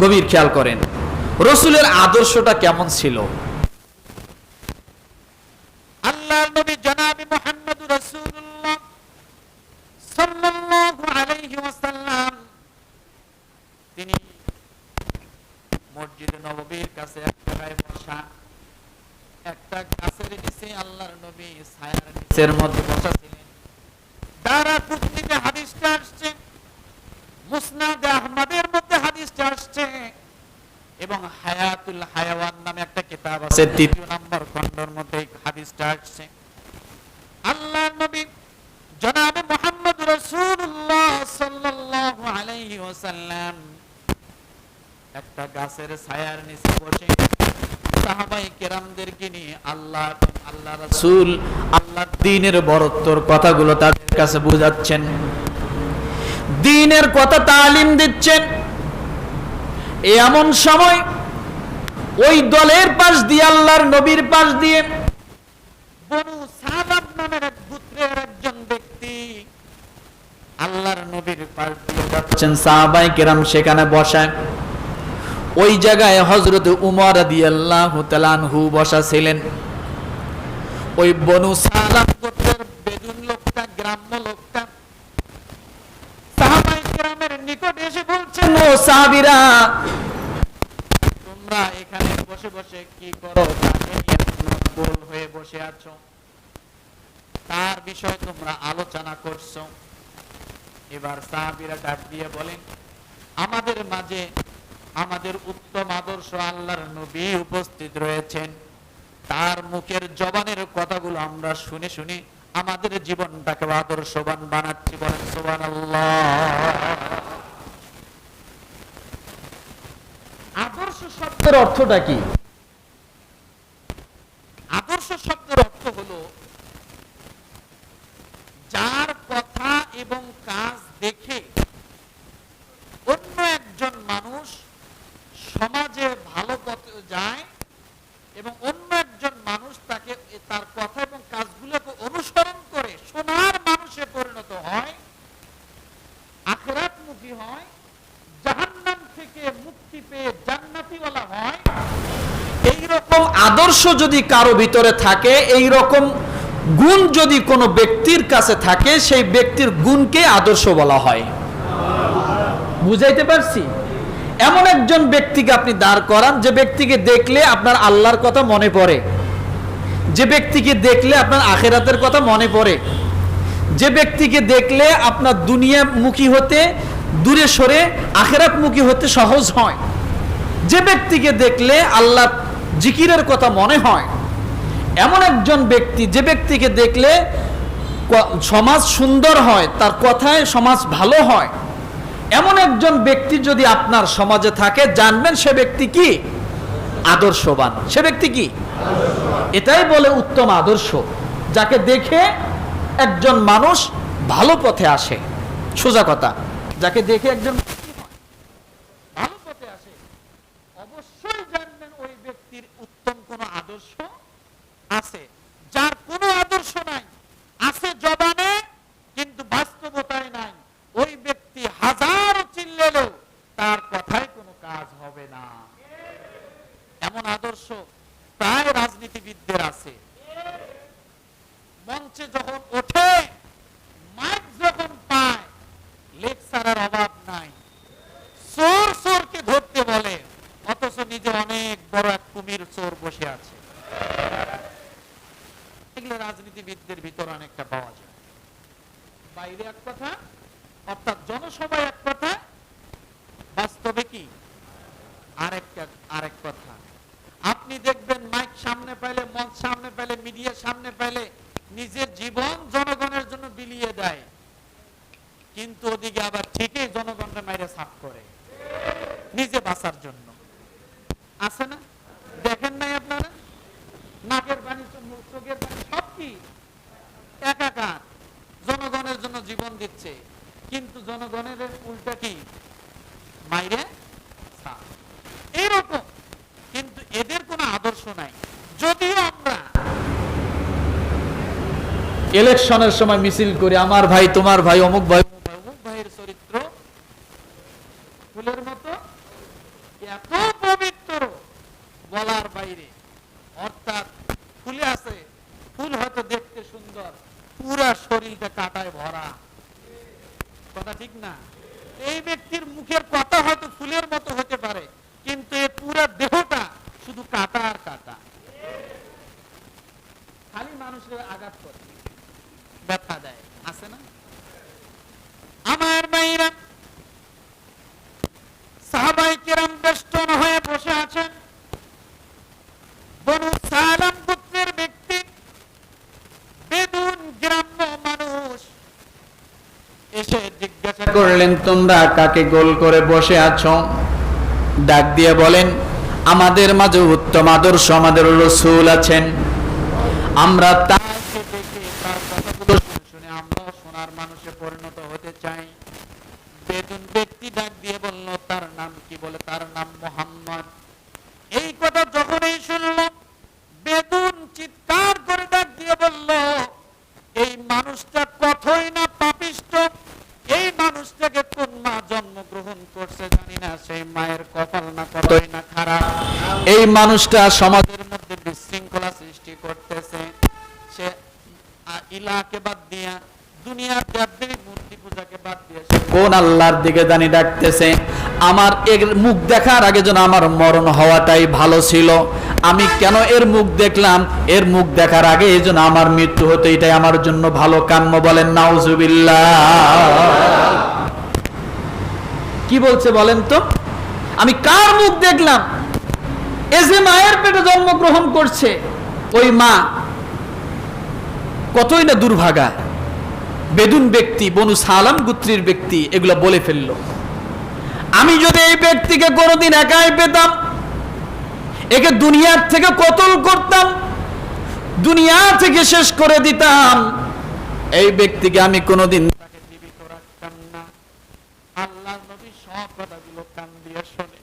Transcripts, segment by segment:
গভীর খেয়াল করেন রাসূলের আদর্শটা কেমন ছিল। আল্লাহর নবী জনাবে মুহাম্মদুর রাসূলুল্লাহ সাল্লাল্লাহু আলাইহি ওয়াসাল্লাম তিনি মসজিদে নববীর কাছে এক জায়গায় বসা, একটা গাছের নিচে আল্লাহর নবী ছায়ার নিচের মধ্যে বসা ছিলেন। দারাকুতনিতে হাদিসটা আসছে, মুসনাদ আহমদের মধ্যে হাদিসটা আসছে, এবং হায়াতুল হায়াওয়ান নামে একটা কিতাব আছে ৩য় নম্বর খণ্ডের মধ্যে এই হাদিসটা আসছে। আল্লাহর নবী জনাবে মুহাম্মদ রাসূলুল্লাহ সাল্লাল্লাহু আলাইহি ওয়াসাল্লাম একটা গাছের ছায়ার নিচে বসে সাহাবায়ে কেরামদেরকে নিয়ে আল্লাহ রাসূল আল্লাহর দ্বীনের বড়ত্বর কথাগুলো তাদের কাছে বোঝাচ্ছেন, দ্বীনের কথা তালিম দিচ্ছেন। এমন সময় ওই দলের পাশ দিয়ে আল্লাহর নবীর পাশ দিয়ে বনু সালাম নামের এক গোত্রের একজন ব্যক্তি আল্লাহর নবীর পাশ দিয়ে যাচ্ছেন, সাহাবায়ে কেরাম সেখানে বসা। ওই জায়গায় হযরত উমর রাদিয়াল্লাহু তাআলা আনহু বসা ছিলেন। ওই বনু সালাম গোত্রের বেদুন লোকটা, গ্রাম্য লোকটা সাহাবায়ে কেরামের নিকট এসে বলছেন, ও সাহাবীরা, তোমরা এখানে বসে বসে কি করো? গোল হয়ে বসে আছো, তার বিষয়ে তোমরা আলোচনা করছো। এবার সাহাবীরা ডাক দিয়ে বলেন, আমাদের মাঝে আমাদের উত্তম আদর্শ আল্লাহর নবী উপস্থিত রয়েছেন, তার মুখের জবানের কথাগুলো আমরা শুনে শুনে আমাদের জীবনটাকে আদর্শবান বানাচ্ছি। বলেন সুবহানাল্লাহ। আদর্শ শব্দের অর্থটা কি? আদর্শ শব্দের অর্থ হলো যার কথা এবং কাজ দেখে অন্য একজন মানুষ সমাজে ভালো পথে যায় এবং অন্য একজন মানুষ তাকে তার কথা এবং কাজগুলোকে অনুসরণ করে সোনার মানুষে পরিণত হয়, আখিরাতমুখী হয়, জাহান্নাম থেকে মুক্তি পেয়ে জান্নাতীওয়ালা হয়। এই রকম আদর্শ যদি কারো ভিতরে থাকে, এই রকম গুণ যদি কোনো ব্যক্তির কাছে থাকে, সেই ব্যক্তির গুণকে আদর্শ বলা হয়। বুঝাইতে পারছি? এমন একজন ব্যক্তিকে আপনি দাঁড় করান যে ব্যক্তিকে দেখলে আপনার আল্লাহর কথা মনে পড়ে, যে ব্যক্তিকে দেখলে আপনার আখিরাতের কথা মনে পড়ে, যে ব্যক্তিকে দেখলে আপনার দুনিয়ামুখী হতে দূরে সরে আখিরাতমুখী হতে সহজ হয়, যে ব্যক্তিকে দেখলে আল্লাহ জিকিরের কথা মনে হয়, এমন একজন ব্যক্তি যে ব্যক্তিকে দেখলে সমাজ সুন্দর হয়, তার কথায় সমাজ ভালো হয়, এমন একজন ব্যক্তি যদি আপনার সমাজে থাকে, জানবেন সে ব্যক্তি কি? আদর্শবান। সে ব্যক্তি কি? এটাই বলে উত্তম আদর্শ, যাকে দেখে একজন মানুষ ভালো পথে আসে। সোজা কথা, যাকে দেখে একজন ভালো পথে আসে, অবশ্যই জানবেন ওই ব্যক্তির উত্তম কোন আদর্শ আছে। যার কোনো আদর্শ নাই, আছে জবানে কিন্তু বাস্তবতায় নাই, ওই ব্যক্তি হাজারো চিল্লালেও তার কথায় কোনো কাজ হবে না। এমন আদর্শ প্রায় রাজনীতিবিদদের আছে। মঞ্চে যখন ওঠে, মাইক যখন পায়, লেকচারের অভাব নাই, চোর চোরকে ধরতে বলে, অথচ নিজে অনেক বড় এক কুমির চোর বসে আছে। এগুলো রাজনীতিবিদদের ভিতর অনেকটা পাওয়া যায়। বাইরে এক কথা, অর্থাৎ জনসভায় এক কথা, বাস্তবে কি আরেক কথা। আপনি দেখবেন মাইক সামনে পাইলে, মঞ্চ সামনে পাইলে, মিডিয়া সামনে পাইলে নিজের জীবন জনগণের জন্য বিলিয়ে দেয়, কিন্তু ওদিকে আবার ঠিকই জনগণকে মাইরে সাফ করে নিজে বাঁচার জন্য। আছে না? দেখেন নাই আপনারা? নাকের পানি, চোখের পানি সব কি একাকার, জনগণের জন্য জীবন দিচ্ছে, কিন্তু জনগণের উল্টা কি মাইরে সাফ। এইরকম, কিন্তু এদের কোনো আদর্শ নাই। যদিও আমরা ইলেকশনের সময় মিছিল করি, আমার ভাই, তোমার ভাই, অমুক ভাই, অমুক ভাইয়ের চরিত্র ফুলের মতো এত পবিত্র বলার বাইরে, অর্থাৎ ফুলে আছে, ফুল হয়তো দেখতে সুন্দর, পুরা শরীরটা কাঁটায় ভরা, কথা ঠিক না? এই ব্যক্তির মুখের কথা হয়তো ফুলের মতো হতে পারে, কিন্তু এই পুরা দেহটা শুধু কাঁটা আর কাঁটা, খালি মানুষের আঘাত করে, ব্যথা দেয়, আছে না? আমার ভাইরা, সাহাবায়ে কেরাম বেষ্টন হয়ে বসে আছেন। বনু সালাম গোত্রের ব্যক্তি, বেদুন গ্রাম্য মানুষ এসে জিজ্ঞাসা করলেন, তোমরা কাকে গোল করে বসে আছো? ডাক দিয়ে বলেন, আমাদের মাঝে উত্তম আদর্শ আমাদের রাসূল আছেন, আমরা তাকে দেখে তার কথাগুলো শুনে আমরাও সোনার মানুষে পরিণত হতে চাই। বেদুন ব্যক্তি ডাক দিয়ে বলল, তার নাম কি? বলে, তার নাম মুহাম্মদ। এই কথা যখনই শুনল, বেদুন চিৎকার করে ডাক দিয়ে বলল, এই মানুষটা কতই না পাপিষ্ঠ, এই মানুষটাকে কোন মা জন্মগ্রহণ করছে জানি না, সেই মায়ের কপাল না কতই না খারাপ, এই মানুষটা সমাজের সমাজের মধ্যে বিশৃঙ্খলা সৃষ্টি করতেছে। সে ইলাকে বাদ দিয়া, দুনিয়ার দেবদেবী মূর্তি পূজাকে বাদ দিয়ে কোন আল্লাহর দিকে জানি ডাকতেছে। আমার এর মুখ দেখার আগে যেন আমার মরণ হওয়াটাই ভালো ছিল, আমি কেন এর মুখ দেখলাম? এর মুখ দেখার আগে এই জন্য আমার মৃত্যু হতো, এটাই আমার জন্য ভালো কাম্য। বলেন নাউজুবিল্লাহ। কি বলছে বলেন তো? আমি কার মুখ দেখলাম? এ যে মায়ের পেটে জন্মগ্রহণ করছে, ওই মা কতই না দুর্ভাগা। বেদুন ব্যক্তি, বনু সালাম গোত্রের ব্যক্তি এগুলো বলে ফেললো। আমি যদি এই ব্যক্তিকে কোনোদিন একাই পেতাম, একে দুনিয়ার থেকে কতল করতাম, দুনিয়া থেকে শেষ করে দিতাম, এই ব্যক্তিকে আমি কোনোদিন তাকে জীবিত রাখতাম না। আল্লাহর নবী সব কথাগুলো কান দিয়ে শোনে,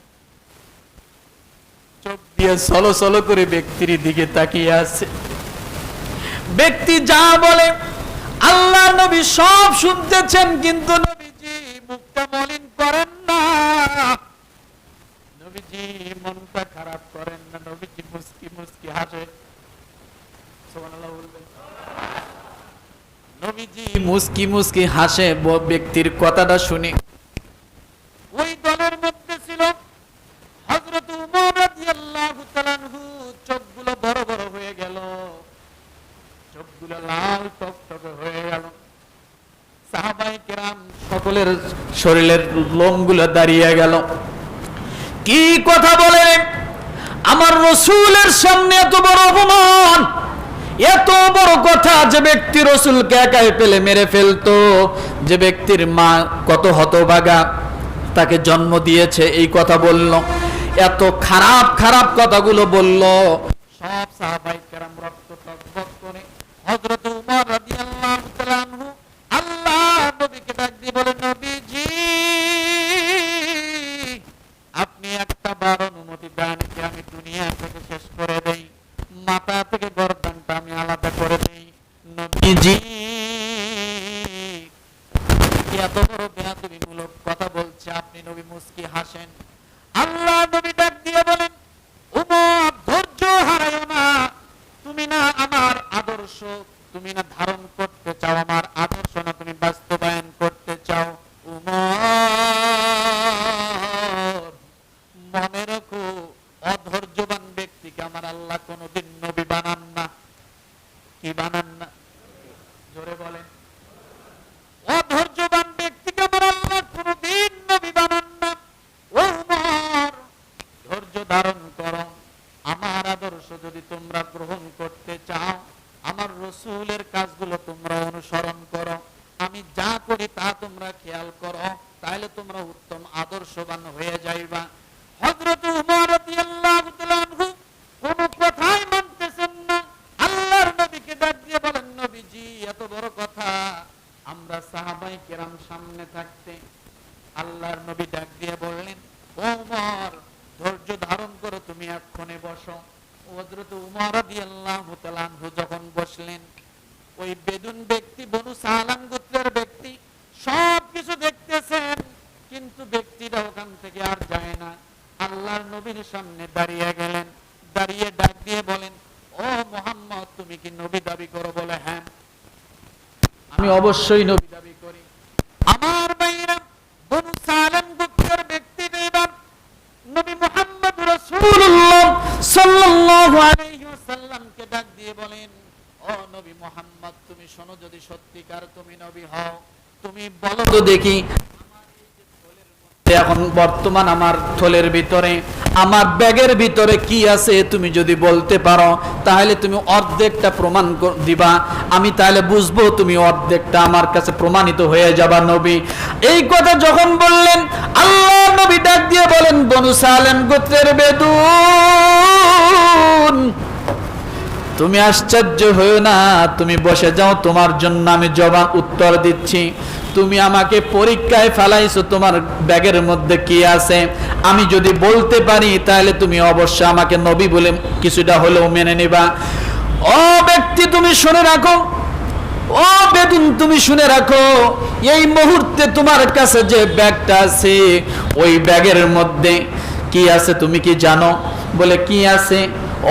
চোখ দিয়ে সলো সলো করে ব্যক্তির দিকে তাকিয়ে আছে। ব্যক্তি যা বলে আল্লাহ নবী সব শুনতেছেন, কিন্তু নবীজি মুখটা মলিন করেন না, নবীজি মনটা খারাপ করেন না, নবীজি মুস্কি মুস্কি হাসে। সুবহানাল্লাহ বলবেন। নবীজি মুস্কি মুস্কি হাসে ব্যক্তির কথাটা শুনি। ওই দলের মধ্যে ছিল হযরত উমর রাদিয়াল্লাহু তাআলা আনহু। চোখগুলো বড় বড় হয়ে গেল, চোখগুলো লাল টকটকে হয়ে গেল। সাহাবায়ে কেরাম সকলের শরীরের লোমগুলো দাঁড়িয়ে গেল। কি কথা বলে আমার রাসূলের সামনে এত বড় অপমান, এত বড় কথা! যে ব্যক্তি রাসূলকে একাই পেলে মেরে ফেলতো, যে ব্যক্তির মা কত হতভাগা, তাকে জন্ম দিয়েছে, এই কথা বলল, এত খারাপ খারাপ কথাগুলো বলল। সব সাহাবায়ে কেরাম রক্ত টকবক করে হযরত উমর রাদিয়াল্লাহু তাআলা আনহু আল্লাহ নবীকে ডাক দিয়ে বলে, নবীজি আপনি একটা বার অনুমতি দেন যে আমি দুনিয়া থেকে শেষ করে দেই, মাথা থেকে গর্দানটা আমি আলাদা করে দেই। নবীজি এত বড় বেয়াদবিমূলক কথা বলছে, আপনি নবী মুস্কি হাসেন। আল্লাহ নবী ডাক দিয়ে বলেন, উমর ধৈর্য হারায়ো না, তুমি না আমার আদর্শ তুমি না ধারণ করতে চাও, আমার আদর্শ না তুমি বাস্তবায়ন করতে চাও। উমর মনে রাখো, অধৈর্যবান ব্যক্তিকে আমার আল্লাহ কোনোদিন নবী বানান না। কি বানান না? জোরে বলেন। অধৈর্যবান ব্যক্তিকে আমার আল্লাহ কোনোদিন নবী বানান না। ও উমর, ধৈর্য ধারণ করো, আমার আদর্শ যদি তোমরা গ্রহণ করতে চাও, আমার রাসূলের কাজগুলো তোমরা অনুসরণ করো, আমি যা করি তা তোমরা খেয়াল করো, তাহলে তোমরা উত্তম আদর্শবান হয়ে যাইবা। হযরত উমর রাদিয়াল্লাহু তাআলা আনহু কোন কথাই মানতেছেন না। আল্লাহর নবীকে ডাক দিয়ে বলেন, নবীজি এত বড় কথা আমরা সাহাবায়ে কেরাম সামনে থাকতে। আল্লাহর নবী ডাক দিয়ে বললেন, ও উমর ধৈর্য ধারণ করো, তুমি এক্ষণে বসো। হযরত উমর রাদিয়াল্লাহু তাআলা আনহু যখন বসলেন, ওই বেদুন ব্যক্তি, বনু সালাম গোত্রের ব্যক্তি সব কিছু দেখতেছেন, কিন্তু ব্যক্তিটা ওখান থেকে আর যায় না। আল্লাহ আল্লাহর নবীর সামনে দাঁড়িয়ে গেলেন, দাঁড়িয়ে ডাক দিয়ে বলেন, ও মুহাম্মদ, তুমি কি নবী দাবি করো? বলে, হ্যাঁ, আমি অবশ্যই নবী দাবি করি। আমার ভাইরা, বনু সালেম গোত্রের ব্যক্তি নবী মুহাম্মদ রাসূলুল্লাহ সাল্লাল্লাহু আলাইহি ওয়াসাল্লামকে ডাক দিয়ে বলেন, ও নবী মুহাম্মদ, তুমি শোনো, যদি সত্যিকার তুমি নবী হও, তুমি বলো তো দেখি, এখন বর্তমান আমার থলের ভিতরে, আমার ব্যাগের ভিতরে কি আছে তুমি যদি বলতে পারো, তাহলে তুমি অর্ধেকটা প্রমাণ দিবা, আমি তাহলে বুঝবো তুমি অর্ধেকটা আমার কাছে প্রমাণিত হয়ে যাবা নবী। এই কথা যখন বললেন, আল্লাহ নবী ডাক দিয়ে বলেন, বনু সালেম গোত্রের বেদুন, তুমি আশ্চর্য হয়েও না, তুমি বসে যাও, তোমার জন্য আমি জবাব উত্তর দিচ্ছি। তুমি আমাকে পরীক্ষায় ফেলাইছো, তোমার ব্যাগের মধ্যে কি আছে, আমি যদি বলতে পারি তাহলে তুমি অবশ্যই আমাকে নবী বলে কিছুটা হলেও মেনে নিবা। ও ব্যক্তি, তুমি শুনে রাখো, ও বেদুন, তুমি শুনে রাখো, এই মুহূর্তে তোমার কাছে যে ব্যাগটা আছে, ওই ব্যাগের মধ্যে কি আছে তুমি কি জানো? বলে, কি আছে?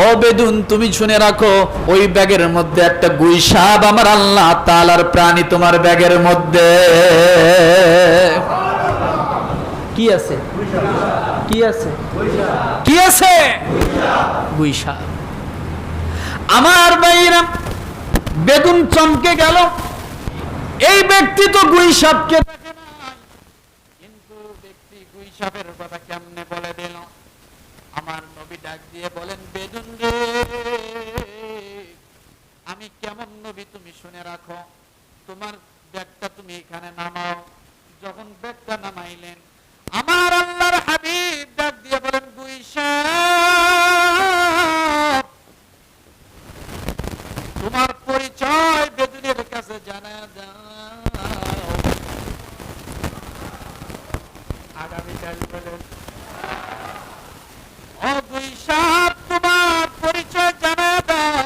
ও বেদুন, তুমি শুনে রাখো, ওই ব্যাগের মধ্যে একটা গুইসাপ, আমার আল্লাহ তাআলার প্রাণী তোমার ব্যাগের মধ্যে। কি আছে? কি আছে? কি আছে? গুইসাপ। আমার ভাইরা, বেদুন চমকে গেল, এই ব্যক্তি তো গুইসাপকে দেখে নাই, কিন্তু ব্যক্তি গুইসাপের কথা কেমনে বলে দিল? আমার নবী ডাক দিয়ে বলেন, বেদুন রে, আমি কেমন নবী তুমি শুনে রাখো, তোমার ব্যাগটা তুমি এখানে নামাও। যখন ব্যাগটা নামাইলেন, আমার আল্লাহর হাবিব ডাক দিয়ে বলেন, গুইসাপ, তোমার পরিচয় বেদুনের কাছে জানা দাও। আগামীকাল বলেন, ও গুইসাপ, তোমার পরিচয় জানা দাও।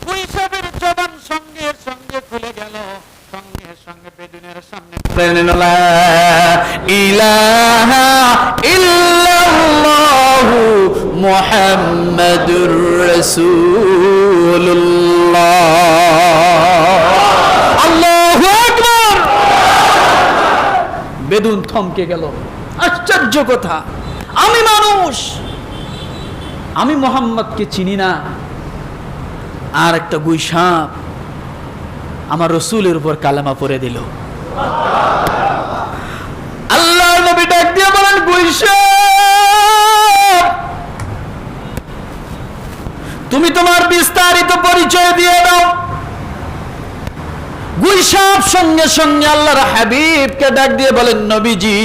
গুইসাপের জবান সঙ্গে সঙ্গে খুলে গেল, সঙ্গে সঙ্গে বেদুনের সামনে লা ইলাহা ইল্লাল্লাহু মুহাম্মাদুর রাসূলুল্লাহ। আল্লাহু আকবার। বেদুন থমকে গেল। আশ্চর্য কথা, আমি মানুষ, আমি মুহাম্মদকে চিনি না, আর একটা গুইসাপ আমার রসুলের উপর কালেমা পড়ে দিল। আল্লাহ নবী ডাক দিয়ে বলেন, গুইসাপ, তুমি তোমার বিস্তারিত পরিচয় দিয়ে দাও। গুইসাপ সঙ্গে সঙ্গে আল্লাহর হাবিবকে ডাক দিয়ে বলেন, নবীজি,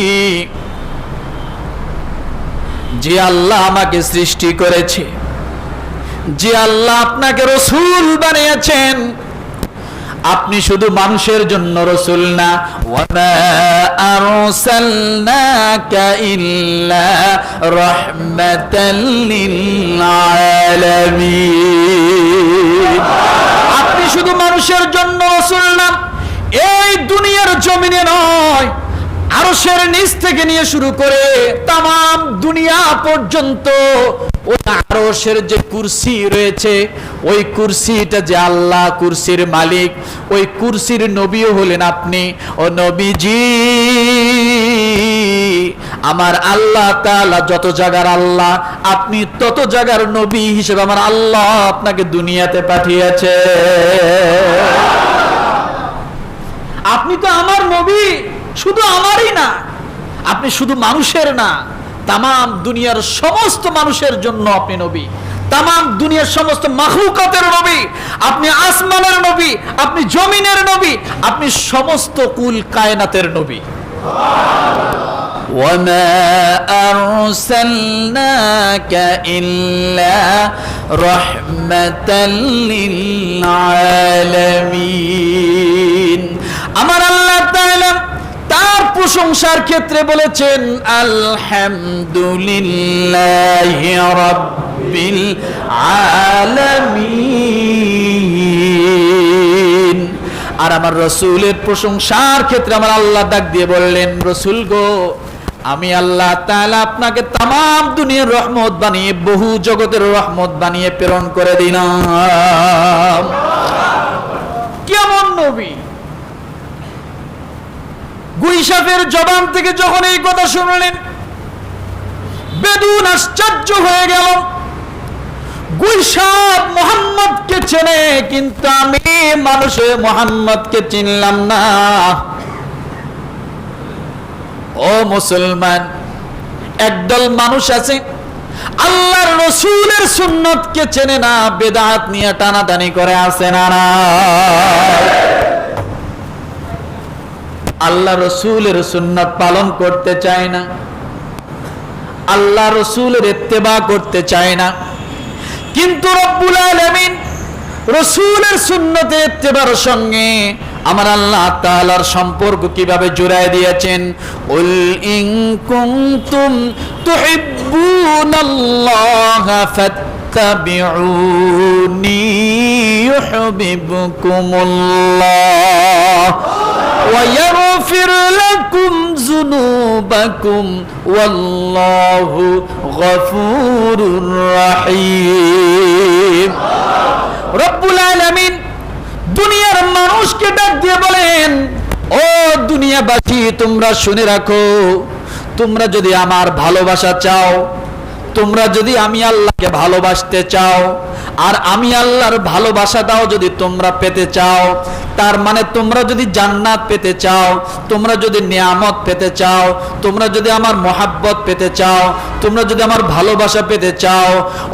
যে আল্লাহ আমাকে সৃষ্টি করেছে, যে আল্লাহ আপনাকে রসুল বানিয়েছেন, আপনি শুধু মানুষের জন্য রসুল না, ওয়ামা আরসালনাকা ইল্লা রাহমাতাল লিল আলামিন। আপনি শুধু মানুষের জন্য রসুল না, এই দুনিয়ার জমিনে নয়, আরশের নিচ থেকে নিয়ে শুরু করে তামাম দুনিয়া পর্যন্ত ওই আরশের যে কুরসি রয়েছে, ওই কুরসিটা যে আল্লাহ কুরসির মালিক, ওই কুরসির নবীও হলেন আপনি। ও নবীজি, আমার আল্লাহ তাআলা যত জায়গার আল্লাহ, আপনি তত জায়গার নবী হিসেবে আমার আল্লাহ আপনাকে দুনিয়াতে পাঠিয়েছে। আপনি তো আমার নবী, শুধু আমারই না, আপনি শুধু মানুষের না, তামাম দুনিয়ার সমস্ত মানুষের জন্য আপনি নবী, তামাম দুনিয়ার সমস্ত মাখলুকাতের নবী, আপনি আসমানের নবী, আপনি জমিনের নবী, আপনি সমস্ত কুল কায়নাতের নবী। ওয়ামা আরসালনাকা ইল্লা রাহমাতাল লিল আলামিন। আমার আল্লাহ তাআলা তার প্রশংসার ক্ষেত্রে বলেছেন, আলহামদুলিল্লাহি রাব্বিল আলামিন। আর আমার রসুলের প্রশংসার ক্ষেত্রে আমার আল্লাহ ডাক দিয়ে বললেন, রসুল গো, আমি আল্লাহ তাআলা আপনাকে তামাম দুনিয়ার রহমত বানিয়ে বহু জগতের রহমত বানিয়ে প্রেরণ করে দিলাম। কেমন নবী! গুইসাফের জবান থেকে যখন এই কথা শুনলেন, বেদুন আশ্চর্য হয়ে গেল। গুইসাফ মুহাম্মদকে চেনে, কিন্তু আমি মানুষে মুহাম্মদকে চিনলাম না। ও মুসলমান, একদল মানুষ আছে আল্লাহর রাসূলের সুন্নতকে চেনে না, বেদাত নিয়ে টানাটানি করে আছে না না। আল্লাহ রাসূলের সুন্নাত পালন করতে চায় না, আল্লাহ রাসূলের ইত্তেবা করতে চায় না। কিন্তু রব্বুল আলামিন রাসূলের সুন্নতে ইত্তেবার সঙ্গে আমার আল্লাহ তাআলার সম্পর্ক কিভাবে জুড়ায় দিয়েছেন। উল ইন কুনতুম তুহিব্বুনাল্লাহ ফাত্তাবিউনি ইউহিব্বুকুমুল্লাহ ওয়া ইয়াগফির লাকুম যুনুবাকুম ওয়াল্লাহু গফুরুর রহিম। রব্বুল আলামিন দুনিয়ার মানুষকে ডাক দিয়ে বলেন, ও দুনিয়াবাসী, তোমরা শুনে রাখো, তোমরা যদি আমার ভালোবাসা চাও, তোমরা যদি আমি আল্লাহকে ভালোবাসতে চাও, আর আমি আল্লাহর ভালোবাসাটাও যদি তোমরা পেতে চাও, তার মানে তোমরা যদি জান্নাত পেতে চাও, তোমরা যদি নিয়ামত পেতে চাও, তোমরা যদি আমার মহাব্বত পেতে চাও, তোমরা যদি আমার ভালোবাসা পেতে চাও,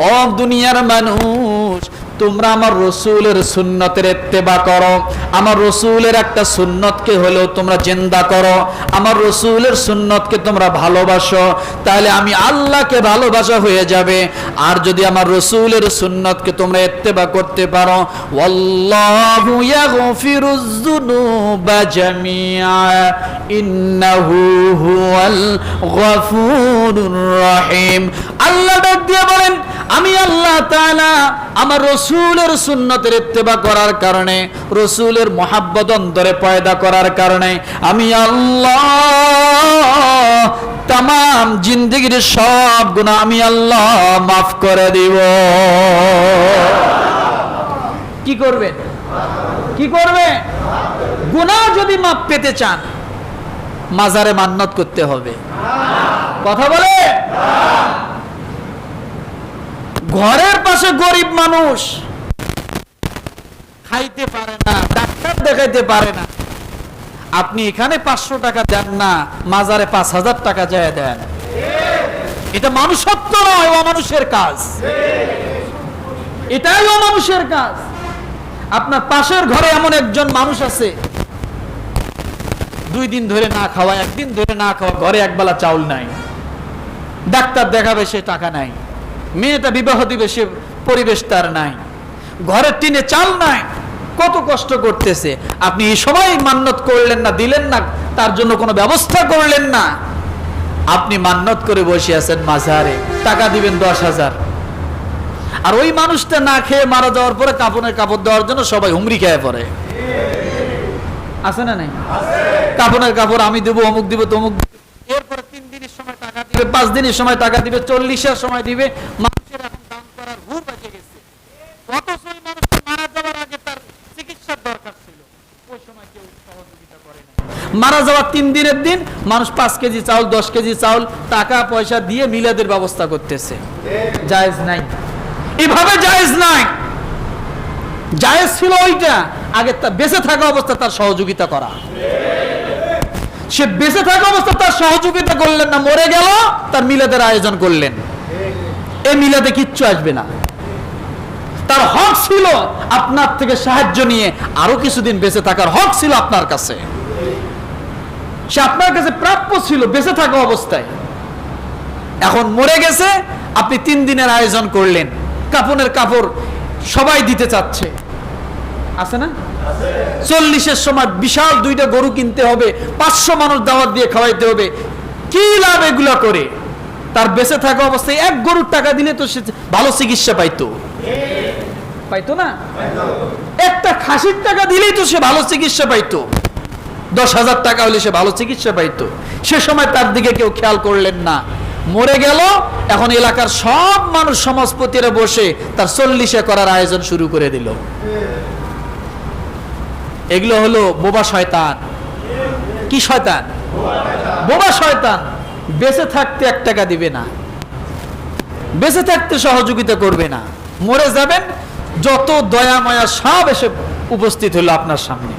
ও দুনিয়ার মানুষ, তোমরা আমার রসুলের সুন্নতের ইত্তেবা করো। আমার রসুলের একটা সুন্নতকে হলেও তোমরা জিন্দা করো, আমার রসুলের সুন্নতকে তোমরা ভালোবাসো, তাহলে আমি আল্লাহকে ভালোবাসা হয়ে যাবে। আর যদি আমার রসুলের সুন্নতকে তোমরা ইত্তেবা করতে পারো, ওয়াল্লাহু ইয়াগফিরুয যুনুবা জামিআ ইন্নাহু হুয়াল গফুরুর রহিম। আল্লাহ ডাক দিয়ে বলেন, আমি আল্লাহ তাআলা আমার রসুলের সুন্নতের ইত্তেবা করার কারণে, রসুলের মহাব্বত অন্তরে পয়দা করার কারণে আমি আল্লাহ তামাম জিন্দেগির সব গুনাহ আমি আল্লাহ মাফ করে দিব। কি করবে? কি করবে? গুনাহ যদি মাফ পেতে চান, মাজারে মান্নত করতে হবে। কথা বলে, ঘরের পাশে গরিব মানুষ খাইতে পারে না, ডাক্তার দেখাইতে পারে না, আপনি এখানে 500 টাকা দেন না, মাজারে 5000 টাকা যায় দেন। এটা মানুষত্ব নয়, অমানুষের কাজ। এটাই অমানুষের কাজ। আপনার পাশের ঘরে এমন একজন মানুষ আছে, 2 দিন ধরে না খাওয়া, 1 দিন ধরে না খাওয়া, ঘরে একবেলা চাউল নাই, ডাক্তার দেখাবে সে টাকা নাই, মেয়েটা বিবাহ দিবে সে পরিবেশ তার নাই, ঘরের টিনে চাল নাই, কত কষ্ট করতেছে। আপনি এই সময় মান্নত করলেন না, দিলেন না, তার জন্য কোনো ব্যবস্থা করলেন না। আপনি মান্নত করে বসে আছেন মাজারে, টাকা দিবেন 10,000, আর ওই মানুষটা না খেয়ে মারা যাওয়ার পরে কাপড়ের কাপড় দেওয়ার জন্য সবাই হুমড়ি খেয়ে পড়ে। আছে না নাই? কাপড়ের কাপড় আমি দেবো, অমুক দিব, তমুক, এরপরে 3 দিনের সময় টাকা দিবে, 5 দিনের সময় টাকা দিবে, 40-এর সময় দিবে। মানুষের এখন দান করার হুব বেজে গেছে। অথচ ওই মানুষটা মারা যাওয়ার আগে তার চিকিৎসার দরকার ছিল, ওই সময় কেউ সহযোগিতা করে না। মারা যাওয়ার 3 দিনের দিন মানুষ 5 কেজি চাউল, 10 কেজি চাউল টাকা পয়সা দিয়ে মিলাদের ব্যবস্থা করতেছে। জায়েজ নাই, এভাবে জায়েজ নাই। জায়েজ ছিল ওইটা আগে তার বেঁচে থাকা অবস্থা তার সহযোগিতা করা। সে বেঁচে থাকা অবস্থা তার সহযোগিতা করলেন না, মরে গেল, তার মিলাদের আয়োজন করলেন। এই মিলাদে কিচ্ছু আসবে না। তার হক ছিল আপনার থেকে সাহায্য নিয়ে আরো কিছুদিন বেঁচে থাকার হক ছিল আপনার কাছে, সে আপনার কাছে প্রাপ্য ছিল বেঁচে থাকা অবস্থায়। এখন মরে গেছে, আপনি 3 দিনের আয়োজন করলেন, কাপড়ের কাপড় সবাই দিতে চাচ্ছে, আছে না? 40-এর সময় বিশাল 2টা গরু কিনতে হবে, 500 মানুষ দাওয়াত দিয়ে খাওয়াইতে হবে। কি লাভ এগুলা করে? তার বেঁচে থাকা অবস্থায় 1 গরুর টাকা দিলে তো সে ভালো চিকিৎসা পাইতো, পাইতো না? একটা খাসির টাকা দিলেই তো সে ভালো চিকিৎসা পাইতো। 10,000 টাকা হলে সে ভালো চিকিৎসা পাইতো, সে সময় তার দিকে কেউ খেয়াল করলেন না, মরে গেল। এখন এলাকার সব মানুষ সমাজপতিরা বসে তার 40 করার আয়োজন শুরু করে দিল। এগুলো হলো বোবা শয়তান। কি শয়তান? বোবা শয়তান। বেঁচে থাকতে 1 টাকা দিবে না, বেঁচে থাকতে সহযোগিতা করবে না, মরে যাবেন যত দয়া মায়া সব এসে উপস্থিত হলো আপনার সামনে।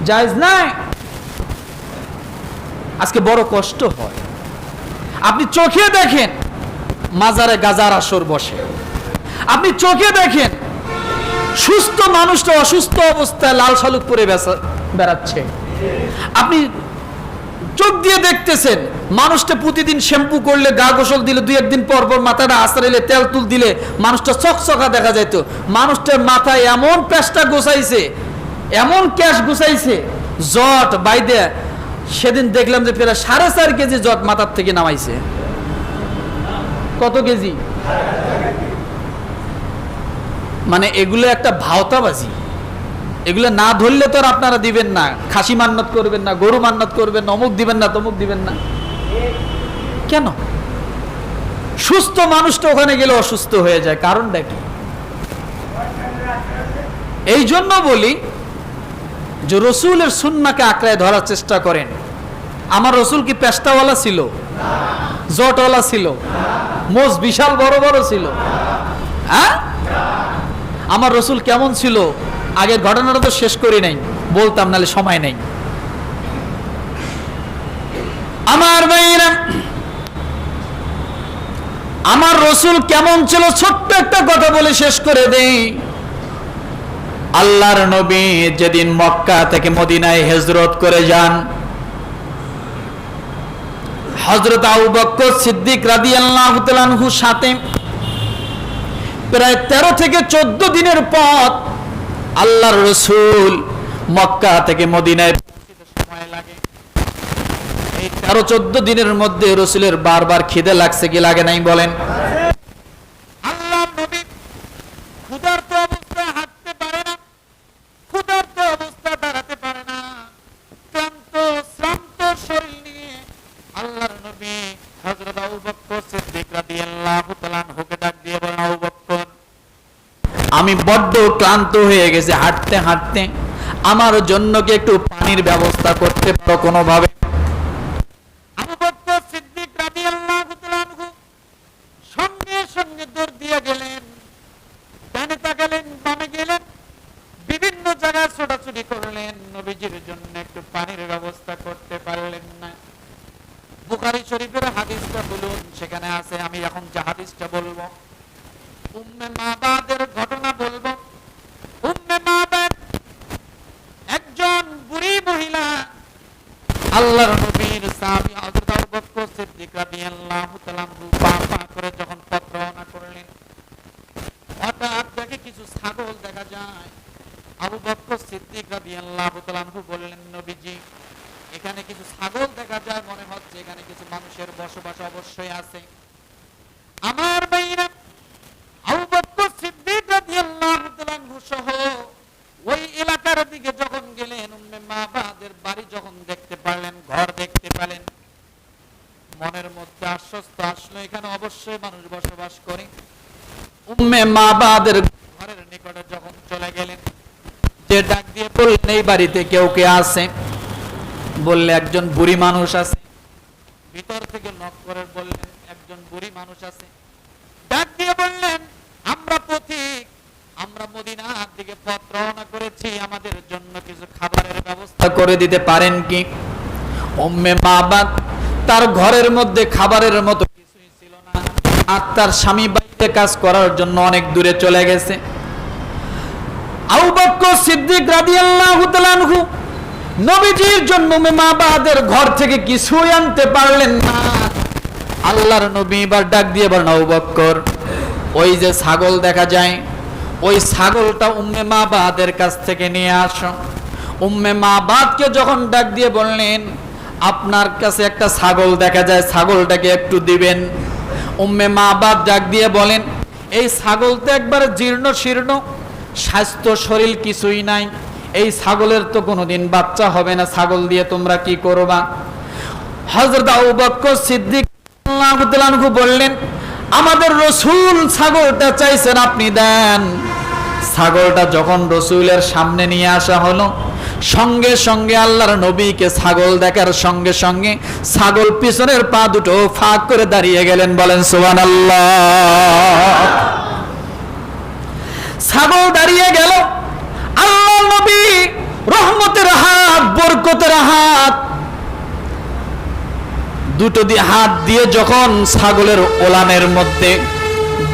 জায়েজ নাই। আজকে বড় কষ্ট হয়, আপনি চোখে দেখেন মাজারে গাজার আসর বসে, আপনি চোখে দেখেন সুস্থ মানুষটা অসুস্থ অবস্থায় লাল শালুক পরে বেড়াচ্ছে, আপনি চোখ দিয়ে দেখতেছেন মানুষটা প্রতিদিন শ্যাম্পু করলে, গা গোসল দিলে, 2-1 দিন পর পর মাথাটা আছড়াইলে, তেল তুল দিলে মানুষটা চকচকা দেখা যাইতো। মানুষটার মাথায় এমন পেস্টা গোছাইছে, এমন ক্যাশ গোছাইছে, জট বাইদে সেদিন দেখলাম যে প্রায় 4.5 কেজি জট মাথার থেকে নামাইছে। কত কেজি? মানে এগুলো একটা ভাওতাবাজি। এগুলো না ধরলে তো আর আপনারা দিবেন না, খাসি মান্নত করবেন না, গরু মান্নত করবেন না, অমুক দিবেন না, তমুক দিবেন না। কেন? সুস্থ মানুষটা ওখানে গেলে অসুস্থ হয়ে যায়, কারণটা কি? এই জন্য বলি যে রসুলের সুন্নাহকে আঁকড়ায় ধরার চেষ্টা করেন। আমার রসুল কি পেস্তাওয়ালা ছিল? জটওয়ালা ছিল? মোজ বিশাল বড় বড় ছিল? হ্যাঁ? আমার রসুল কেমন ছিল? আগের ঘটনাটা তো শেষ করি নাই, বলতাম নালে সময় নেই। আমার ভাইরা, আমার রসুল কেমন ছিল ছোট্ট একটা কথা বলে শেষ করে দেই। আল্লাহর নবী যেদিন মক্কা থেকে মদিনায় হিজরত করে যান, হযরত আবু বকর সিদ্দিক রাদিয়াল্লাহু তাআলা আনহুর সাথে প্রায় 13 থেকে 14 দিনের পথ আল্লাহর রাসূল মক্কা থেকে মদিনায় পৌঁছতে সময় লাগে। এই 13-14 দিনের মধ্যে রাসূলের বারবার খিদে লাগছে কি লাগে নাই বলেন? আল্লাহর নবী ক্ষুধার্ত অবস্থায় হাঁটতে পারে না, ক্ষুধার্ত অবস্থায় দাঁড়াতে পারে না, ক্লান্ত শ্রান্ত শরীর নিয়ে আল্লাহর নবী হযরত আবু বকর সিদ্দিক রাদিয়াল্লাহু তাআলা আনহুকে ডাক দিয়ে বলেন, আবু বকর, আমি বড্ড ক্লান্ত হয়ে গেছি হাঁটতে হাঁটতে, আমার জন্য কি একটু পানির ব্যবস্থা করতে পারো কোনোভাবে? আবু বকর সিদ্দিক রাদিয়াল্লাহু তাআলা আনহু সঙ্গে সঙ্গে দৌড় দিয়ে গেলেন, ডানে তাকালেন, বামে গেলেন, বিভিন্ন জায়গায় ছোটাছুটি করলেন, নবীজির জন্য একটু পানির ব্যবস্থা করতে পারলেন না। বুখারী শরীফের হাদিসটা বলুন, সেখানে আছে, আমি এখন যে হাদিসটা বলবো উম্মে মাবাদের ঘটনা বলবো। উম্মে মাবাদ একজন বুড়ি মহিলা, আল্লাহর নবীর সাহাবী হযরত আবু বকর সিদ্দিক রাদিয়াল্লাহু তাআলা পা করে যখন পথ রওনা করলেন, হঠাৎ দেখে কিছু ছাগল দেখা যায়। আবু বকর সিদ্দিক রাদিয়াল্লাহু তাআলা বললেন, নবীজি, এখানে কিছু ছাগল দেখা যায়, মনে হচ্ছে এখানে কিছু মানুষের বসবাস অবশ্যই আছে। আমার ভাইরা, আবু বকর সিদ্দিক রাদিয়াল্লাহু তাআলা সহ ওই এলাকার দিকে যখন গেলেন, উম্মে মাবাদের বাড়ি যখন দেখতে পারলেন, ঘর দেখতে পেলেন, মনের মধ্যে আশ্বস্ত আসলো এখানে অবশ্যই মানুষ বসবাস করে। উম্মে মাবাদের ঘরের নিকটে যখন চলে গেলেন, যে ডাক দিয়ে বললেন, এই বাড়িতে কেউ কে আছে? বললে একজন বুড়ি মানুষ আছে। ভিতর থেকে নক করে বললেন, একজন বুড়ি মানুষ আছে। ডাক দিয়ে বললেন, আমরা পথিক, আমরা মদিনার দিকে পথ রওনা করেছি, আমাদের জন্য কিছু খাবারের ব্যবস্থা করে দিতে পারেন কি? উম্মে মাবাদ তার ঘরের মধ্যে খাবারের মতো কিছুই ছিল না, আর তার স্বামী বাইরে কাজ করার জন্য অনেক দূরে চলে গেছে। আবু বকর সিদ্দিক রাদিয়াল্লাহু তাআলা আনহু নবীজির জন্য উম্মে মাবাদের ঘর থেকে কিছুই আনতে পারলেন না। আল্লাহর নবী এবার ডাক দিয়ে বলেন, আবু বকর, ওই যে ছাগল দেখা যায়, ওই ছাগলটা উম্মে মাবাদের কাছ থেকে নিয়ে আসো। উম্মে মাবাদকে যখন ডাক দিয়ে বললেন, আপনার কাছে একটা ছাগল দেখা যায়, ছাগলটাকে একটু দিবেন। উম্মে মাবাদ ডাক দিয়ে বলেন, এই ছাগল তো একবার জীর্ণ শীর্ণ, স্বাস্থ্য শরীর কিছুই নাই, এই ছাগলের তো কোনোদিন বাচ্চা হবে না, ছাগল দিয়ে তোমরা কি করবা? হযরত আবু বকর সিদ্দিক রাদিয়াল্লাহু তাআলা আনহু বললেন, আমাদের রাসূল ছাগলটা চাইছেন, আপনি দেন। ছাগলটা যখন রাসূলের সামনে নিয়ে আসা হলো, সঙ্গে সঙ্গে আল্লাহর নবীকে ছাগল দেখার সঙ্গে সঙ্গে ছাগল পিছনের পা দুটো ফাঁক করে দাঁড়িয়ে গেলেন। বলেন সুবহানাল্লাহ। ছাগল দাঁড়িয়ে গেল, আল্লাহর নবী রহমতের হাত, বরকতের হাত দুটো দিয়ে হাত দিয়ে যখন ছাগলের ওলানের মধ্যে,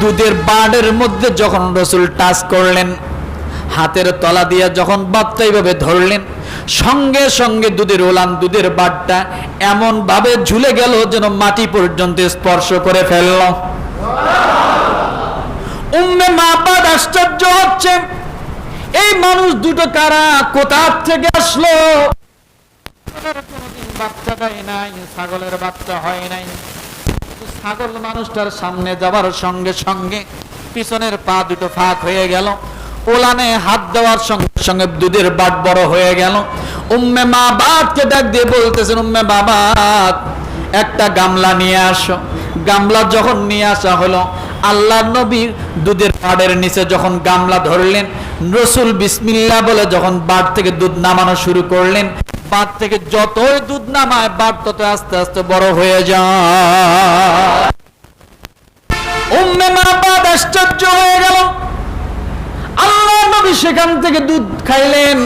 দুধের বাড়ের মধ্যে যখন রাসূল টাচ করলেন, হাতের তলা দিয়ে যখন বাতটা এইভাবে ধরলেন, সঙ্গে সঙ্গে দুধের ওলান, দুধের বাড়টা এমন ভাবে ঝুলে গেল যেন মাটি পর্যন্ত স্পর্শ করে ফেলল। উম্মে মাবাদ আশ্চর্য হচ্ছে, এই মানুষ দুটো কারা, কোথা থেকে আসলো? কোনদিন বাচ্চা দেয় নাই, ছাগলের বাচ্চা হয় নাই। ছাগল মানুষটার সামনে যাবার সঙ্গে সঙ্গে পিছনের পা দুটো ফাঁক হয়ে গেল, ওলানে হাত দেওয়ার সঙ্গে সঙ্গে দুধের বাট বড় হয়ে গেল। উম্মে মাবাদকে ডাক দিয়ে বলতেছেন, উম্মে মাবাদ একটা গামলা নিয়ে আসো। গামলা যখন নিয়ে আসা হলো, আল্লাহর নবী দুধের বাটের নিচে যখন গামলা ধরলেন, রাসূল বিসমিল্লাহ বলে যখন বাট থেকে দুধ নামানো শুরু করলেন, বাট থেকে যতই দুধ নামায় বাট তত আস্তে আস্তে বড় হয়ে যায়। উম্মে মাবাদ আশ্চর্য হয়ে গেল। আল্লাহর নবী সেখান থেকে দুধ খাইলেন।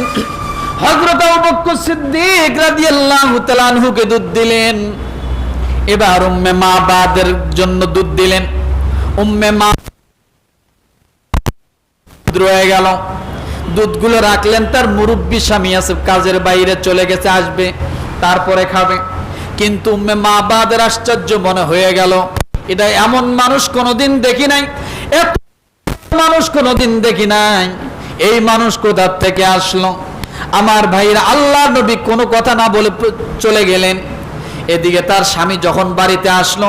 হযরত আবু বকর সিদ্দিক রাদিয়াল্লাহু তাআলা আনহুকে দুধ দিলেন। এবার উম্মে মাবাদের জন্য দুধ দিলেন। উম্মে মা রয়ে গেল, দুধগুলো রাখলেন। তার মুরব্বী স্বামী আছে, কাজের বাইরে চলে গেছে, আসবে তারপরে খাবে। কিন্তু উম্মে মাবাদের আশ্চর্য মনে হয়ে গেল, এটা এমন মানুষ কোনোদিন দেখি নাই, এত মানুষ কোনোদিন দেখি নাই, এই মানুষ কোথা থেকে আসলো? আমার ভাইরা, আল্লাহর নবী কোনো কথা না বলে চলে গেলেন। এদিকে তার স্বামী যখন বাড়িতে আসলো,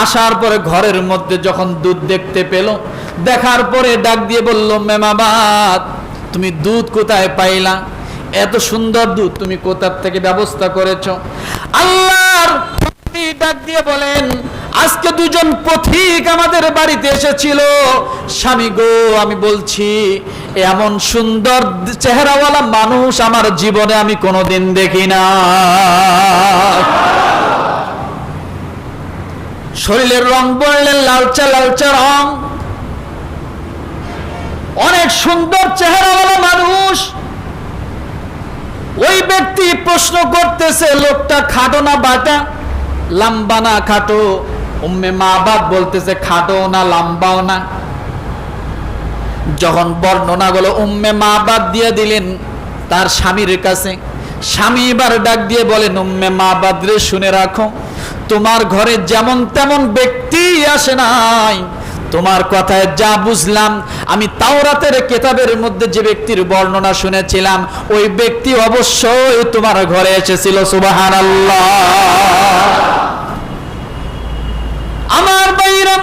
আসার পরে ঘরের মধ্যে যখন দুধ দেখতে পেল, দেখার পরে ডাক দিয়ে বলল, মেমাবাদ তুমি দুধ কোথায় পাইলা? এত সুন্দর দুধ তুমি কোথা থেকে ব্যবস্থা করেছো? আল্লাহর ডাক দিয়ে বলেন, আজকে দুজন পথিক আমাদের বাড়িতে এসেছিল। স্বামী গো, আমি বলছি এমন সুন্দর চেহারাওয়ালা মানুষ আমার জীবনে আমি কোনোদিন দেখি না। শরীরের রং বললেন লালচা লালচা রং, অনেক সুন্দর চেহারাওয়ালা মানুষ। ওই ব্যক্তি প্রশ্ন করতেছে, লোকটা খাটো না বাটা, লম্বা না খাটো? উম্মে মাবাদ বলতেছে খাটো না লম্বাও না। যখন বর্ণনাগুলো উম্মে মাবাদ দিয়ে দিলেন তার স্বামীর কাছে, স্বামী এবার ডাক দিয়ে বলেন, উম্মে মাবাদ রে, শুনে রাখো, তোমার ঘরে যেমন তেমন ব্যক্তি আসে নাই। তোমার কথায় যা বুঝলাম, আমি তাওরাতের কিতাবের মধ্যে যে ব্যক্তির বর্ণনা শুনেছিলাম, ওই ব্যক্তি অবশ্যই তোমার ঘরে এসেছিল। সুবহানাল্লাহ। আমার ভাইরা,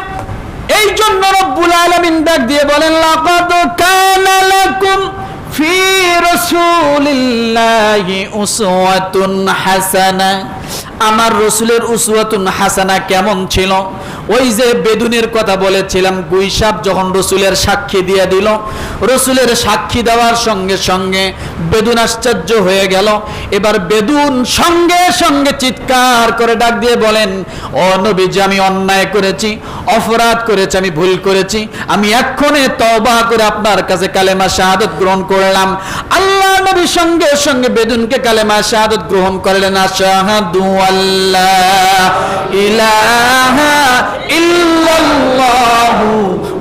এই জন্য রব্বুল আলামিন ডাক দিয়ে বলেন, লাকাদ কানা লাকুম ফি রাসূলিল্লাহি উসওয়াতুন হাসানা। আমার রাসূলের উসওয়াতুন হাসানা কেমন ছিল? ওই যে বেদুনের কথা বলেছিলাম, গুইসাপ যখন রাসূলের সাক্ষী দিয়ে দিল, রাসূলের সাক্ষী দেওয়ার সঙ্গে সঙ্গে বেদুন আশ্চর্য হয়ে গেল। এবার বেদুন সঙ্গে সঙ্গে চিৎকার করে ডাক দিয়ে বলেন, ও নবীজি, আমি অন্যায় করেছি, অপরাধ করেছি, আমি ভুল করেছি, আমি এক্ষণে তওবা করে আপনার কাছে কালেমা শাহাদাত গ্রহণ করলাম। আল্লাহ নবী সঙ্গে সঙ্গে বেদুনকে কালেমা শাহাদাত গ্রহণ করলেন। আশহাদু আল্লাহ ইলাহা ইল্লাল্লাহু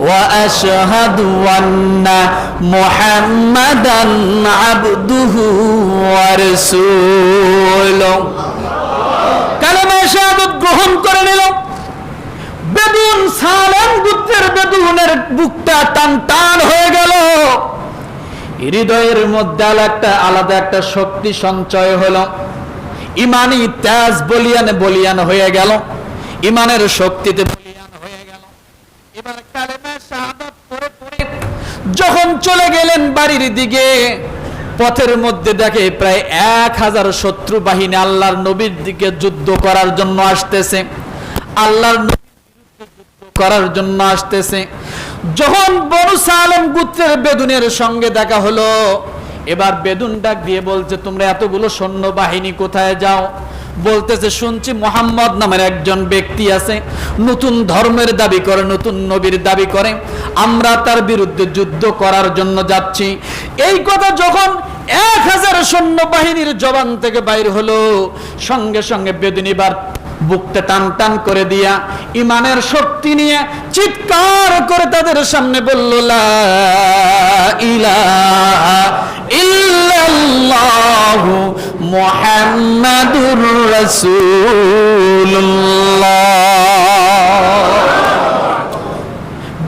ওয়া আশহাদু আন্না মুহাম্মাদান আবদুহু ওয়া রাসূলুহু। কালেমা শাহাদাত গ্রহণ করে নিল। বেদুন, সালাম গোত্রের বেদুনের বুকটা টান টান হয়ে গেল। হৃদয়ের মধ্যে আলাদা একটা শক্তি সঞ্চয় হলো। ইমানি তেজ বলিয়ান হয়ে গেল, ইমানের শক্তিতে বলিয়ান হয়ে গেল। এবার কালেমা শাহাদাত পড়ে পড়ে যখন চলে গেলেন বাড়ির দিকে, পথের মধ্যে দেখে প্রায় 1000 শত্রু বাহিনী আল্লাহর নবীর দিকে যুদ্ধ করার জন্য আসতেছে, আল্লাহর করার জন্য আসতেছে। যখন বনু সালেম গোত্রের বেদুনের সঙ্গে দেখা হলো, এবার বেদুন ডাক দিয়ে বলছে, তোমরা এতগুলো সৈন্য বাহিনী কোথায় যাও? বলতেছে, শুনছি মুহাম্মদ নামের একজন ব্যক্তি আছে, নতুন ধর্মের দাবি করে, নতুন নবীর দাবি করে, আমরা তার বিরুদ্ধে যুদ্ধ করার জন্য যাচ্ছি। এই কথা যখন 1000 সৈন্য বাহিনীর জবান থেকে বাইর হলো, সঙ্গে সঙ্গে বেদুন এবার বুকটা টান টান করে দিয়া ইমানের শক্তি নিয়ে চিৎকার করে তাদের সামনে বলল, লা ইলাহা ইল্লাল্লাহু মুহাম্মাদুর রাসূলুল্লাহ।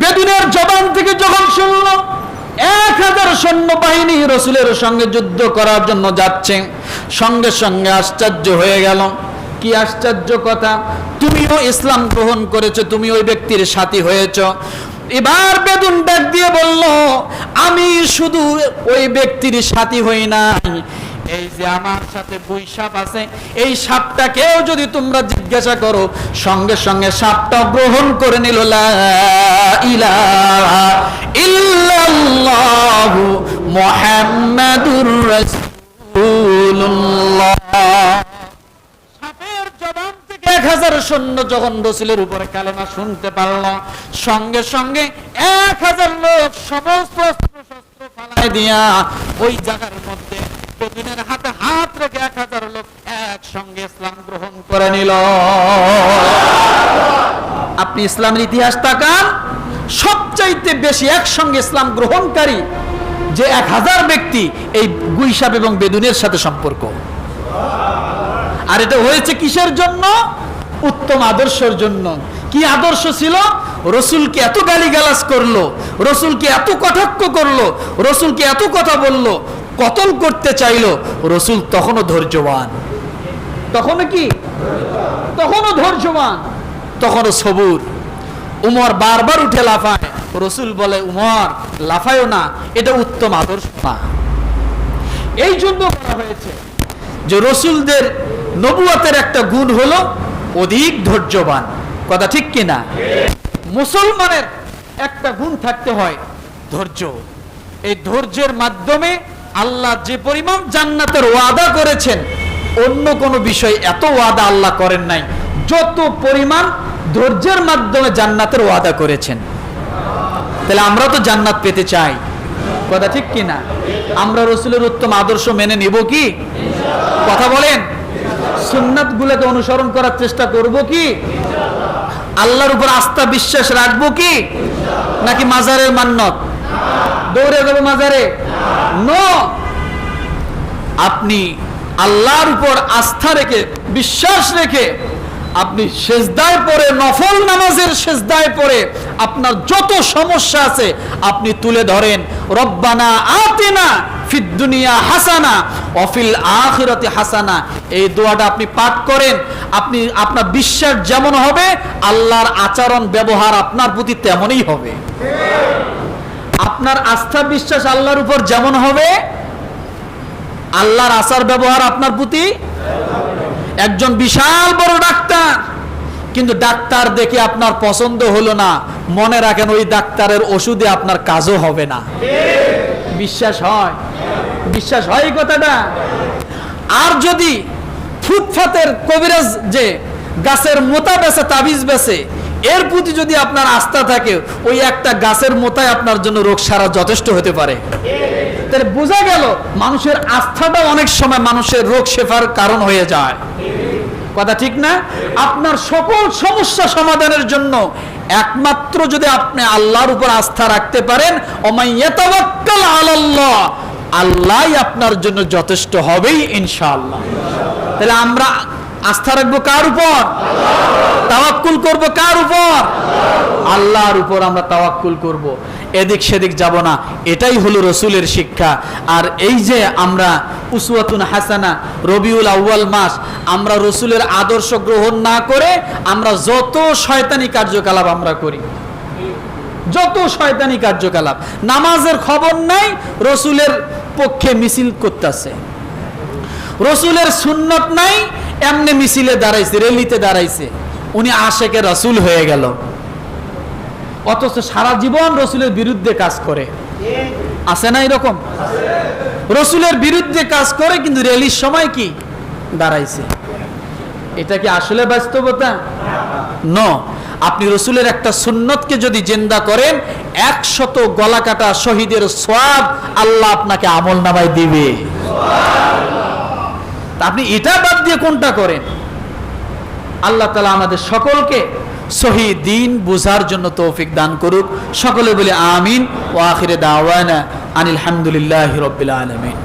বেদুনের জবান থেকে যখন শুনল 1000 সৈন্য বাহিনী রাসূলের সঙ্গে যুদ্ধ করার জন্য যাচ্ছে, সঙ্গে সঙ্গে আশ্চর্য হয়ে গেল। কি আশ্চর্য কথা, তুমিও ইসলাম গ্রহণ করেছো, তুমি ওই ব্যক্তির সাথী হয়েছ। এবার বেদুন ডাক দিয়ে বলল, আমি শুধু ওই ব্যক্তির সাথী হই নাই, এই যে আমার সাথে বুই সাপ আছে, এই সাপটাকেও যদি তোমরা জিজ্ঞাসা করো, সঙ্গে সঙ্গে সাপটা গ্রহণ করে নিল, লা ইলাহা ইল্লাল্লাহু মুহাম্মাদুর রাসূলুল্লাহ। 1000 সৈন্য যখন রাসূলের উপরে কালেমা শুনতে পারল, সঙ্গে সঙ্গে 1000 লোক সমস্ত অস্ত্র ফালাই দিয়া ওই জায়গার মধ্যে বেদুনের হাতে হাত রেখে 1000 লোক একসঙ্গে ইসলাম গ্রহণ করে নিল। আপনি ইসলামের ইতিহাস তাকান, সবচাইতে বেশি একসঙ্গে ইসলাম গ্রহণকারী যে 1000 ব্যক্তি, এই গুইসাপ এবং বেদুনের সাথে সম্পর্ক। আর এটা হয়েছে কিসের জন্য? উত্তম আদর্শের জন্য। কি আদর্শ ছিল? রসুলকে এত গালিগালাজ করলো, রসুলকে এত কটাক্ষ করলো, রসুলকে এত কথা বললো, কতল করতে চাইলো, রসুল তখনও ধৈর্যবান। তখনও কি? তখনও ধৈর্যবান, তখনও সবুর। উমর বারবার উঠে লাফায়, রসুল বলে, উমর লাফায়ও না, এটা উত্তম আদর্শ না। এই জন্য বলা হয়েছে যে রসুলদের নবুয়তের একটা গুণ হলো অধিক ধৈর্যবান। কথা ঠিক কিনা? মুসলমানের একটা গুণ থাকতে হয়, ধৈর্য। এই ধৈর্যের মাধ্যমে আল্লাহ যে পরিমাণ জান্নাতের ওয়াদা করেছেন, অন্য কোনো বিষয় এত ওয়াদা আল্লাহ করেন নাই যত পরিমাণ ধৈর্যের মাধ্যমে জান্নাতের ওয়াদা করেছেন। তাহলে আমরা তো জান্নাত পেতে চাই। কথা ঠিক কিনা? আমরা রসুলের উত্তম আদর্শ মেনে নিব কি? কথা বলেন। সুন্নাত গুলোকে অনুসরণ করার চেষ্টা করব কি? আল্লাহর উপর আস্থা বিশ্বাস রাখবো কি? নাকি মাজারের মান্নত দৌড়ে যাবো মাজারে? নো। আপনি আল্লাহর উপর আস্থা রেখে, বিশ্বাস রেখে, আপনি সেজদায় পড়ে, নফল নামাজের সেজদায় পড়ে আপনার যত সমস্যা আছে আপনি তুলে ধরেন। রব্বানা আতিনা ফিদ দুনিয়া হাসানা ওয়া ফিল আখিরাতি হাসানা, এই দোয়াটা আপনি পাঠ করেন। আপনি আপনার বিশ্বাস যেমন হবে, আল্লাহর আচরণ ব্যবহার আপনার প্রতি তেমনই হবে। আপনার আস্থা বিশ্বাস আল্লাহর উপর যেমন হবে, আল্লাহর আচার ব্যবহার আপনার প্রতি। একজন বিশাল বড় ডাক্তার, কিন্তু ডাক্তার দেখে আপনার পছন্দ হলো না, মনে রাখেন ওই ডাক্তারের ওষুধে আপনার কাজও হবে না। বিশ্বাস হয়? বিশ্বাস হয় এই কথাটা? আর যদি ফুটপাতের কবিরাজ যে গাছের মোতা বেছে, তাবিজ বেছে, এর প্রতি যদি আপনার আস্থা থাকে, ওই একটা গাছের মোতায় আপনার জন্য রোগ সারা যথেষ্ট হতে পারে। তাহলে বোঝা গেল মানুষের আস্থাটা অনেক সময় মানুষের রোগ শেফার কারণ হয়ে যায়। কথা ঠিক না? আপনার সকল সমস্যা সমাধানের জন্য একমাত্র যদি আপনি আল্লাহর উপর আস্থা রাখতে পারেন, ওমাইয়াতাওয়াক্কাল আলাল্লাহ, আল্লাহই আপনার জন্য যথেষ্ট হবেই ইনশাআল্লাহ। তাহলে আমরা আস্থা রাখবো কার উপর? তাওয়াক্কুল করব কার উপর? আল্লাহর উপর আমরা তাওয়াক্কুল করব, এদিক সেদিক যাব না। এটাই হলো রসুলের শিক্ষা। আর এই যে আমরা উসওয়াতুন হাসানা, রবিউল আউয়াল মাস, আমরা রসুলের আদর্শ গ্রহণ না করে আমরা যত শয়তানি কার্যকলাপ আমরা করি, যত শয়তানি কার্যকলাপ, নামাজের খবর নাই, রসুলের পক্ষে মিছিল করতেছে, রসুলের সুন্নত নাই, এমনি মিছিলে দাঁড়াইছে, রেলিতে দাঁড়াইছে, উনি আশেকে রসুল হয়ে গেল, অথচ সারা জীবন রসুলের বিরুদ্ধে কাজ করে। আছে না এরকম? রসুলের বিরুদ্ধে কাজ করে কিন্তু রেলির সময় কি দাঁড়াইছে। এটা কি আসলে বাস্তবতা? ন। আপনি রসুলের একটা সুন্নতকে যদি জিন্দা করেন, 100 গলা কাটা শহীদের সওয়াব আল্লাহ আপনাকে আমল নামায় দিবে। আপনি এটা বাদ দিয়ে কোনটা করেন? আল্লাহ তাআলা আমাদের সকলকে সহি দ্বীন বুঝার জন্য তৌফিক দান করুক। সকলে বলে আমিন। ওয়া আখিরে দাওয়ানা আনিল হামদুলিল্লাহি রাব্বিল আলামিন।